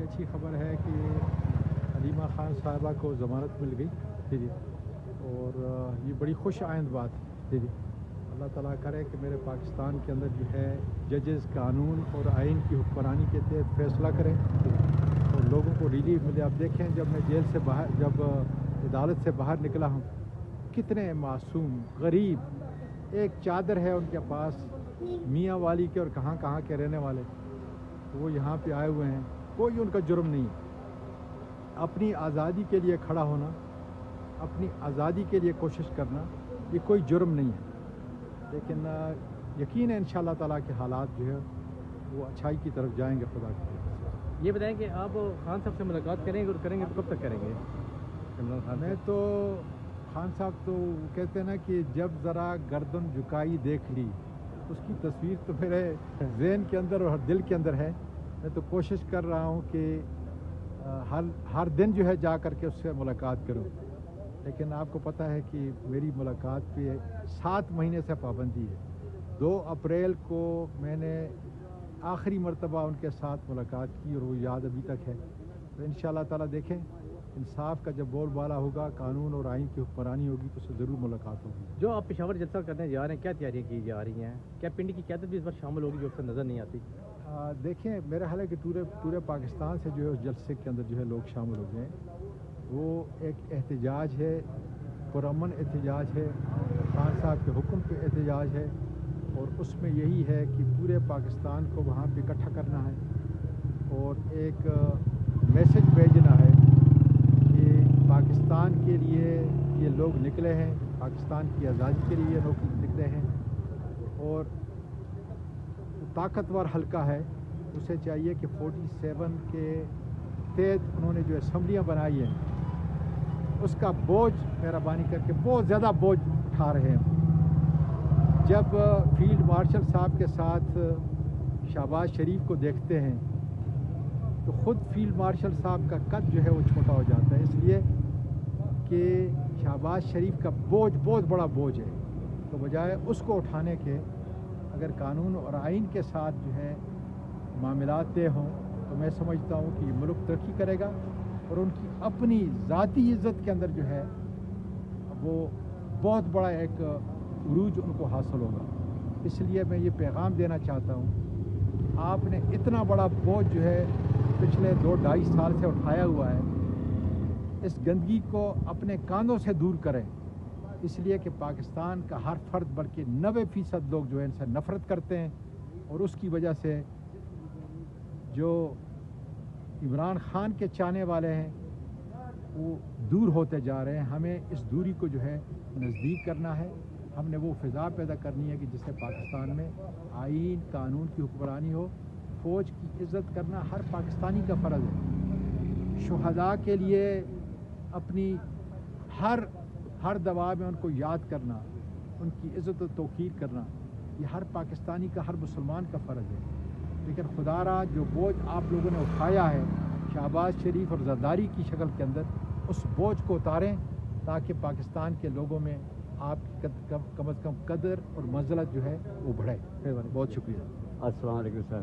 अच्छी खबर है कि हलीमा खान साहिबा को ज़मानत मिल गई जी और ये बड़ी खुश आइंद बात है जी। अल्लाह ताला करे कि मेरे पाकिस्तान के अंदर जो है जजेस कानून और आइन की हुक्मरानी के तहत फैसला करें और लोगों को रिलीफ मिले। अब देखें जब मैं जेल से बाहर जब अदालत से बाहर निकला हूँ कितने मासूम गरीब एक चादर है उनके पास मियाँ वाली के और कहाँ कहाँ के रहने वाले तो वो यहाँ पे आए हुए हैं, कोई उनका जुर्म नहीं है। अपनी आज़ादी के लिए खड़ा होना, अपनी आज़ादी के लिए कोशिश करना ये कोई जुर्म नहीं है। लेकिन यकीन है इंशाअल्लाह ताला के हालात जो है वो अच्छाई की तरफ जाएंगे खुदा की। ये बताएं कि आप खान साहब से मुलाकात करेंगे और करेंगे तो कब तक करेंगे? इमरान खान मैं तो खान साहब तो कहते हैं ना कि जब ज़रा गर्दन झुकाई देख ली उसकी तस्वीर तो मेरे ज़हन के अंदर और दिल के अंदर है। मैं तो कोशिश कर रहा हूँ कि हर दिन जो है जा कर के उससे मुलाकात करूँ, लेकिन आपको पता है कि मेरी मुलाकात पे 7 महीने से पाबंदी है। 2 अप्रैल को मैंने आखिरी मर्तबा उनके साथ मुलाकात की और वो याद अभी तक है। तो इंशाअल्लाह ताला देखें इंसाफ का जब बोलबाला होगा, कानून और आइन की हुक्मरानी होगी तो उससे ज़रूर मुलाकात होगी। जो आप पेशावर जलसा करने जा रहे हैं क्या तैयारियां की जा रही हैं? क्या पिंड की क़यादत भी इस बार शामिल होगी जो अक्सर नज़र नहीं आती? देखें मेरा ख्याल है कि पूरे पाकिस्तान से जो है उस जलसे के अंदर जो है लोग शामिल हो गए। वो एक एहतजाज है, पुरअमन एहतजाज है, खान साहब के हुक्म पे एहतजाज है और उसमें यही है कि पूरे पाकिस्तान को वहाँ पे इकट्ठा करना है और एक मैसेज भेजना है कि पाकिस्तान के लिए ये लोग निकले हैं, पाकिस्तान की आज़ादी के लिए ये लोग निकले हैं और ताकतवर हल्का है उसे चाहिए कि 47 के तहत उन्होंने जो असम्बलियाँ बनाई हैं उसका बोझ मेहरबानी करके बहुत ज़्यादा बोझ उठा रहे हैं। जब फील्ड मार्शल साहब के साथ शहबाज शरीफ को देखते हैं तो ख़ुद फील्ड मार्शल साहब का कद जो है वो छोटा हो जाता है, इसलिए कि शहबाज शरीफ का बोझ बहुत बड़ा बोझ है। तो बजाय उसको उठाने के अगर कानून और आइन के साथ जो है मामलात तय हों तो मैं समझता हूँ कि मुल्क तरक्की करेगा और उनकी अपनी ज़ाती इज़्ज़त के अंदर जो है वो बहुत बड़ा एक उरूज उनको हासिल होगा। इसलिए मैं ये पैगाम देना चाहता हूँ कि आपने इतना बड़ा बोझ जो है पिछले 2-2.5 साल से उठाया हुआ है, इस गंदगी को अपने कांधों से दूर करें। इसलिए कि पाकिस्तान का हर फर्द बल्कि 90% लोग जो है इनसे नफ़रत करते हैं और उसकी वजह से जो इमरान खान के चाहने वाले हैं वो दूर होते जा रहे हैं। हमें इस दूरी को जो है नज़दीक करना है। हमने वो फ़िज़ा पैदा करनी है कि जिससे पाकिस्तान में आइन कानून की हुक्मरानी हो। फ़ौज की इज़्ज़त करना हर पाकिस्तानी का फ़र्ज़ है। शुहदा के लिए अपनी हर दवा में उनको याद करना, उनकी इज़्ज़त और तौक़ीर करना ये हर पाकिस्तानी का, हर मुसलमान का फ़र्ज़ है। लेकिन खुदारा जो बोझ आप लोगों ने उठाया है शहबाज शरीफ और ज़रदारी की शक्ल के अंदर, उस बोझ को उतारें ताकि पाकिस्तान के लोगों में आपकी कम अज़ कम कदर और मंज़िलत जो है वो बढ़े। बहुत शुक्रिया। अस्सलाम वालेकुम सर।